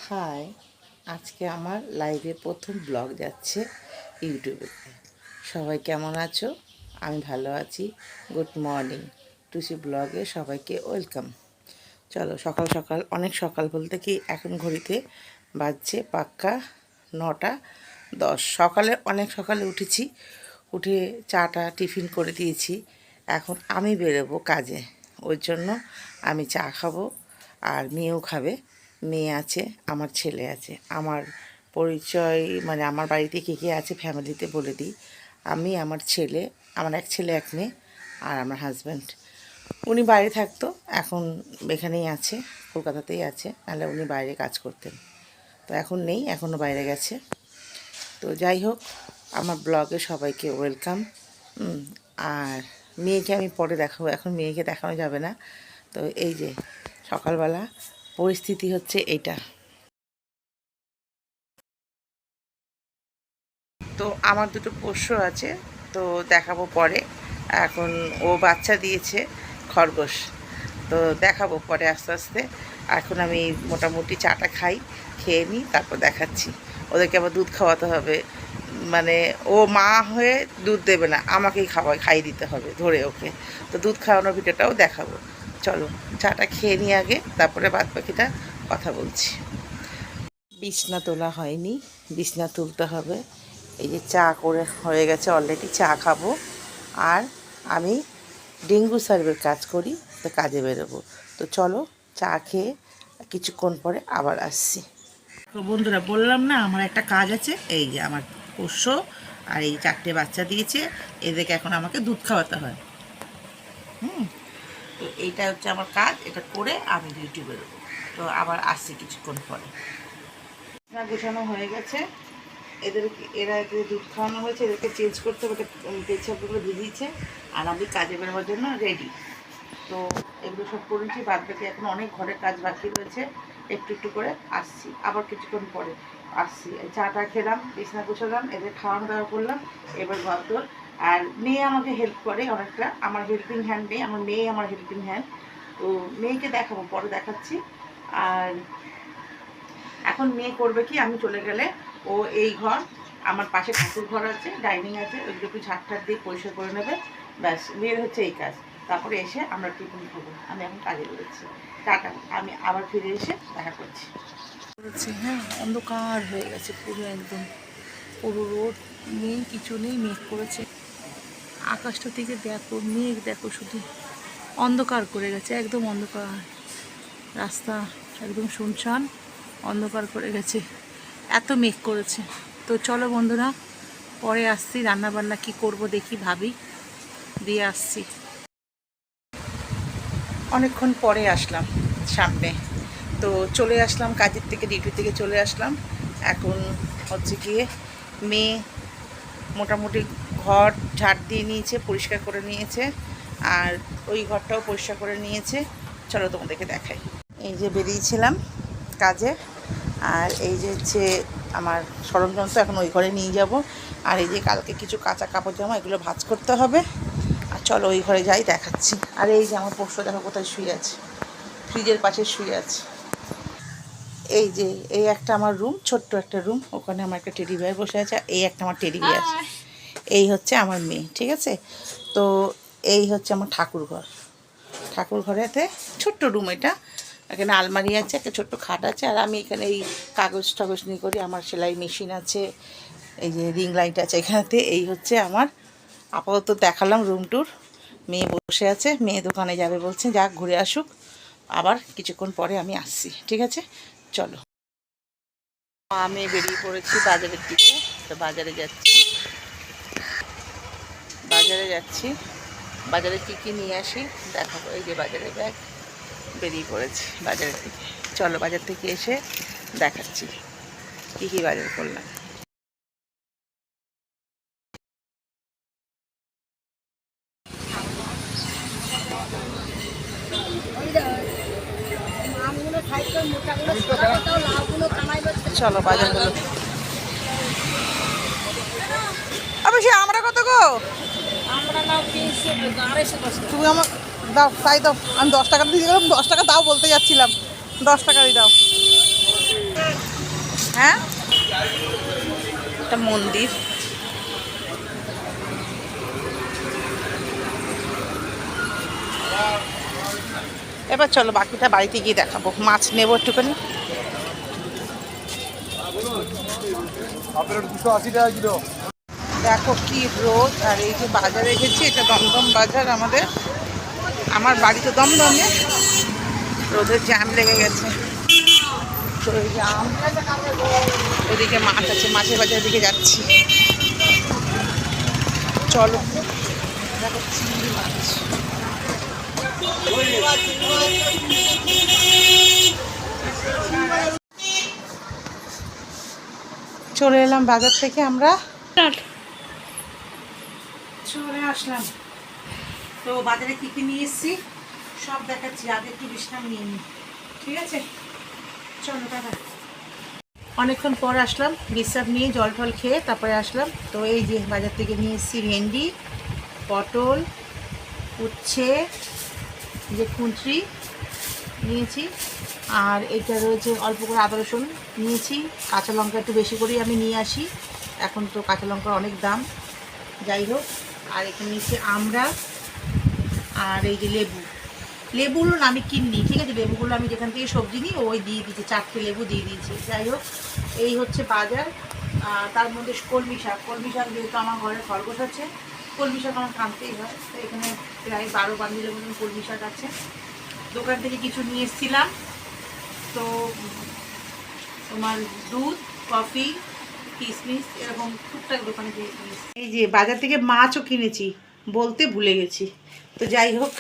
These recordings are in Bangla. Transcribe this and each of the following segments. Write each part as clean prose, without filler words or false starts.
হাই, আজকে আমার লাইভে প্রথম ব্লগ যাচ্ছে ইউটিউবে। সবাই কেমন আছো? আমি ভালো আছি। গুড মর্নিং, টুসি ব্লগে সবাইকে ওয়েলকাম। চলো, সকাল সকাল, অনেক সকাল বলতে কি এখন ঘড়িতে বাজছে পাক্কা 9:10। সকালে অনেক সকালে উঠেছি, উঠে চাটা টিফিন করে দিয়েছি। এখন আমি বেরোবো কাজে, ওই জন্য আমি চা খাবো আর মেয়েও খাবে। মেয়ে আছে, আমার ছেলে আছে। আমার পরিচয় মানে আমার বাড়িতে কে কে আছে ফ্যামিলিতে বলে দিই। আমি, আমার ছেলে, আমার এক ছেলে এক মেয়ে, আর আমার হাজব্যান্ড। উনি বাইরে থাকতো, এখন এখানেই আছে, কলকাতাতেই আছে, নাহলে উনি বাইরে কাজ করতেন। তো এখন নেই, এখনও বাইরে গেছে। তো যাই হোক, আমার ব্লগে সবাইকে ওয়েলকাম। আর মেয়েকে আমি পরে দেখাবো, এখন মেয়েকে দেখানো যাবে না। তো এই যে সকালবেলা পরিস্থিতি হচ্ছে এইটা। তো আমার দুটো পোষ্য আছে, তো দেখাবো পরে। এখন ও বাচ্চা দিয়েছে, খরগোশ। তো দেখাবো পরে আস্তে আস্তে। এখন আমি মোটামুটি চাটা খাই, খেয়ে নিই, তারপর দেখাচ্ছি। ওদেরকে আবার দুধ খাওয়াতে হবে, মানে ও মা হয়ে দুধ দেবে না, আমাকেই খাইয়ে দিতে হবে ধরে ওকে। তো দুধ খাওয়ানোর ভিডিওটাও দেখাবো। চলো, চাটা খেয়ে নিই আগে, তারপরে বাদ বাকিটা কথা বলছি। বিছনা তোলা হয়নি, বিছনা তুলতে হবে। এই যে চা করে হয়ে গেছে অলরেডি, চা খাবো। আর আমি ডেঙ্গু সার্ভের কাজ করি, তো কাজে বেরোবো। তো চলো, চা খেয়ে কিছুক্ষণ পরে আবার আসছি। তো বন্ধুরা, বললাম না আমার একটা কাজ আছে। এই যে আমার পোষ্য আর এই 4টে বাচ্চা দিয়েছে, এদেরকে এখন আমাকে দুধ খাওয়াতে হয়। তো এইটা হচ্ছে আমার কাজ, এটা করে আমি ডিউটি বেরোবো। তো আবার আসছি কিছুক্ষণ পরে। গোছানো হয়ে গেছে, এরা দুধ খাওয়ানো হয়েছে, এদেরকে চেঞ্জ করতে হবে। পেছাপগুলো ভিজিয়েছে, আর আমি কাজে বেরোবার জন্য রেডি। তো এগুলো সব করেছি, বাদ বাকি এখন অনেক ঘরের কাজ বাকি রয়েছে, একটু একটু করে আসছি। আবার কিছুক্ষণ পরে আসছি। চাটা খেলাম, বিছনা গুছালাম, এদের খাওয়ানো দাওয়া করলাম, এবার ঘর। আর মেয়ে আমাকে হেল্প করে অনেকটা, আমার হেল্পিং হ্যান্ড নেই, আমার মেয়ে আমার হেল্পিং হ্যান্ড। তো মেয়েকে দেখাবো, পরে দেখাচ্ছি। আর এখন মেয়ে করবে কি, আমি চলে গেলে ও এই ঘর, আমার পাশে ঠাকুর ঘর আছে, ডাইনিং আছে, ওইগুলো একটু ঝাঁটঠাট দিয়ে পরিষ্কার করে নেবে। ব্যাস, মেয়ের হচ্ছে এই কাজ। তারপরে এসে আমরা টিফিন খাবো। আমি এখন কাজে বেরোচ্ছি। টাটা, আমি আবার ফিরে এসে দেখা করছি। হ্যাঁ, অন্ধকার হয়ে গেছে পুরো, একদম পুরো রোড নেই, কিছু নেই, মেঘ করেছে। আকাশটা থেকে দেখো, মেঘ দেখো, শুধু অন্ধকার করে গেছে, একদম অন্ধকার। রাস্তা একদম শুনশান, অন্ধকার করে গেছে, এত মেঘ করেছে। তো চলো বন্ধুরা, পরে আসছি, রান্নাবান্না কি করব দেখি, ভাবি, দিয়ে আসছি। অনেকক্ষণ পরে আসলাম সামনে, তো চলে আসলাম কাজের থেকে, ডিউটি থেকে চলে আসলাম। এখন হচ্ছে গিয়ে মেয়ে মোটামুটি ঘর ঝাড় দিয়ে নিয়েছে, পরিষ্কার করে নিয়েছে, আর ওই ঘরটাও পরিষ্কার করে নিয়েছে। চলো তোমাদেরকে দেখাই। এই যে বেরিয়েছিলাম কাজে, আর এই যে হচ্ছে আমার সরঞ্জাম, তো এখন ওই ঘরে নিয়ে যাব। আর এই যে কালকে কিছু কাঁচা কাপড় জামা, এগুলো ভাঁজ করতে হবে। আর চলো ওই ঘরে যাই, দেখাচ্ছি। আর এই যে আমার পোষ্য দেখো কোথায় শুয়ে আছে, ফ্রিজের পাশে শুয়ে আছে। এই যে এই একটা আমার রুম, ছোট্ট একটা রুম, ওখানে আমার একটা টেডি বিয়ার বসে আছে। এই একটা আমার টেডি বিয়ার, এই হচ্ছে আমার মেয়ে, ঠিক আছে। তো এই হচ্ছে আমার ঠাকুর ঘর। ঠাকুর ঘরেতে ছোট্ট রুম এটা, এখানে আলমারি আছে, একটা ছোট্ট খাট আছে, আর আমি এখানে এই কাগজ টাগজ নিয়ে করি। আমার সেলাই মেশিন আছে, এই যে রিং লাইট আছে এখানেতে। এই হচ্ছে আমার আপাতত দেখালাম রুম ট্যুর। মেয়ে বসে আছে, মেয়ে দোকানে যাবে বলছে, যাক ঘুরে আসুক, আবার কিছুক্ষণ পরে আমি আসছি, ঠিক আছে। চলো, আমি বেরিয়ে পড়েছি বাজারের দিকে। তো বাজারে যাচ্ছি, বাজারে কী কী নিয়ে আসি দেখাবো। এই যে বাজারে ব্যাগ, বেরিয়ে পড়েছি বাজারের দিকে। চলো, বাজার থেকে এসে দেখাচ্ছি কী কী বাজার করলাম। চলো বাজারগুলো, অবশ্যই আমরা কত গো, তুমি আমার দাও, তাই দাও। আমি 10 টাকা দিয়ে গেলাম, 10 টাকা দাও বলতে যাচ্ছিলাম, 10 টাকারই দাও। হ্যাঁ, একটা মন্দির। এবার চলো বাকিটা বাড়িতে গিয়ে দেখাবো। মাছ নেবো একটুখানি। 280 টাকা কিলো। দেখো কি রোদ, আর এই যে বাজারে এসেছি, এটা দমদম বাজার আমাদের। আমার বাড়ি তো দমদমে, রোদের জ্যাম লেগে গেছে। তো এই যে আম, ওদিকে মাছ আছে, মাছের বাজারের দিকে যাচ্ছি। চলো, দেখো চিংড়ি মাছ। চলে এলাম বাজার থেকে, আমরা চলে আসলাম। তো বাজারে কী কী নিয়ে এসেছি সব দেখাচ্ছি, আগে একটু বিশ্রাম নিয়ে নিই, ঠিক আছে? চলো দাদা। অনেকক্ষণ পর আসলাম, বিশ্রাম নিয়ে জল টল খেয়ে তারপরে আসলাম। তো এই যে বাজার থেকে নিয়ে এসেছি ভেন্ডি, পটল, উচ্ছে, যে কুঁচি নিয়েছি, আর এটা রয়েছে অল্প করে আদা রসুন নিয়েছি। কাঁচা লঙ্কা একটু বেশি করেই আমি নিয়ে আসি, এখন তো কাঁচা লঙ্কার অনেক দাম, যাই হোক। আর এখানে নিয়েছি আমরা, আর এই যে লেবু। লেবুগুলো না আমি কিনি, ঠিক আছে? লেবুগুলো আমি যেখান থেকে সবজি নিই ওই দিয়ে দিয়েছি, 4টে লেবু দিয়ে দিয়েছি। যাই হোক, এই হচ্ছে বাজার। তার মধ্যে কলমি শাক, যেহেতু আমার ঘরে খরগোশ আছে, কলমি শাক আমার আনতেই হয়। তো এখানে প্রায় 12 বান্ডিলের মতন কলমি শাক আছে। দোকান থেকে কিছু নিয়ে এসেছিলাম, তো তোমার দুধ, কফি, কিশমিশ, এরকম টুকটাক দোকানে দিয়ে। এই যে বাজার থেকে মাছও কিনেছি, বলতে ভুলে গেছি। তো যাই হোক,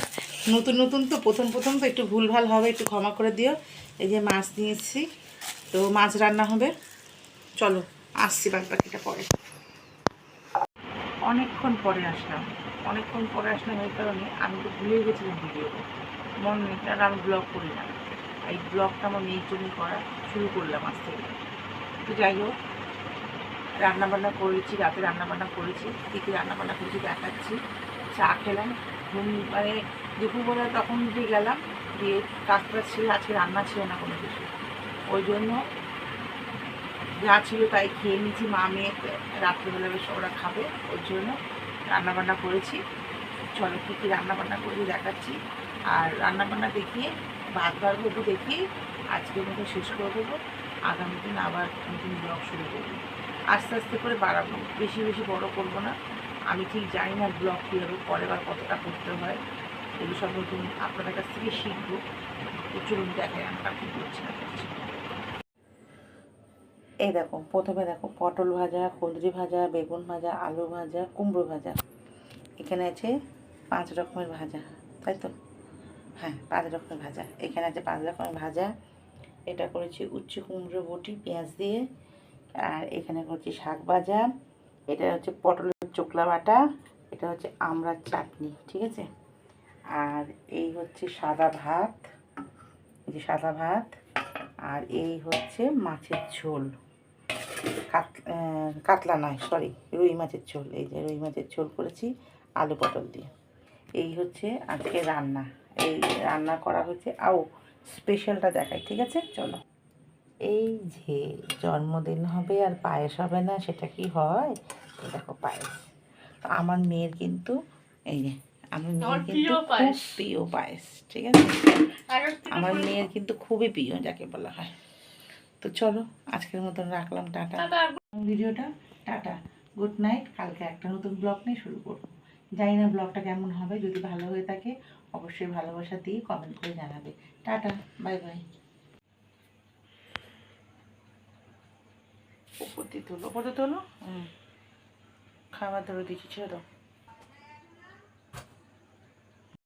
নতুন নতুন তো, প্রথম তো একটু ভুলভাল হবে, একটু ক্ষমা করে দিও। এই যে মাছ নিয়েছি, তো মাছ রান্না হবে। চলো আসছি বাদ বাকিটা পরে। অনেকক্ষণ পরে আসলাম এই কারণে আমি তো ভুলে গেছিলাম ভিডিও, মন নেই, কারণ আমি ব্লগ করি না। এই ব্লগটা আমার মেয়ের জন্য করা শুরু করলাম আজ থেকে। তো যাই হোক, রান্নাবান্না করেছি, রাতে রান্নাবান্না করেছি, কী কী রান্নাবান্না করেছি দেখাচ্ছি। চা খেলাম, মানে দুপুরবেলা তখন দিয়ে গেলাম, দিয়ে কাজটা ছিল, আজকে রান্না ছিল না কোনো কিছু, ওই জন্য যা ছিল তাই খেয়ে নিয়েছি। মা মেয়ে রাত্রেবেলা বেশ ওরা খাবে, ওই জন্য রান্নাবান্না করেছি। চলো কী কী রান্নাবান্না করেছি দেখাচ্ছি। আর রান্নাবান্না দেখিয়ে ভাত বাড়বো দেখিয়ে আজকের মতো শেষ করে দেবো। আগামী দিন আবার নতুন ব্লগ শুরু করবো, আস্তে আস্তে করে বাড়াবো, বেশি বড় করবো না। আমি ঠিক জানি না ব্লগ কীভাবে করে বা কতটা করতে হয়, এগুলো সব নতুন আপনাদের কাছ থেকে শিখবো। তো চলুন দেখাই আমরা কী করছি না করছি। এই দেখো, প্রথমে দেখো পটল ভাজা, কুঁদরি ভাজা, বেগুন ভাজা, আলু ভাজা, কুমড়ো ভাজা। এখানে আছে 5 রকমের ভাজা, তাই তো? হ্যাঁ, 5 রকমের ভাজা। এখানে আছে 5 রকমের ভাজা। এটা করেছি উচ্ছে কুমড়ো বটি পেঁয়াজ দিয়ে। আর এখানে করছি শাক ভাজা। এটা হচ্ছে পটলের চোকলা বাটা। এটা হচ্ছে আমড়ার চাটনি, ঠিক আছে? আর এই হচ্ছে সাদা ভাত, এই যে সাদা ভাত। আর এই হচ্ছে মাছের ঝোল, কাতলা নয়, সরি, রুই মাছের ঝোল। এই যে রুই মাছের ঝোল করেছি আলু পটল দিয়ে। এই হচ্ছে আজকে রান্না, এই রান্না করা হচ্ছে। স্পেশালটা দেখাই, ঠিক আছে? চলো। এই যে জন্মদিন হবে আর পায়েস হবে না, সেটা কি হয়? দেখো পায়েস, তো আমার মেয়ের কিন্তু, এই যে আমার মেয়ের কিন্তু খুব প্রিয় পায়েস, ঠিক আছে? আমার মেয়ের কিন্তু খুবই প্রিয়, যাকে বলা হয়। তো চলো আজকের মতন রাখলাম, টাটা ভিডিওটা, টাটা, গুড নাইট। কালকে একটা নতুন ব্লগ নিয়ে শুরু করবো। জানি না ব্লগটা কেমন হবে, যদি ভালো হয়ে থাকে অবশ্যই ভালোবাসা দিয়ে কমেন্ট করে জানাবে। Tata, bye bye. উপর দিয়ে তোলো, খাবার ধরে দিচ্ছি, ছেড়ে দাও।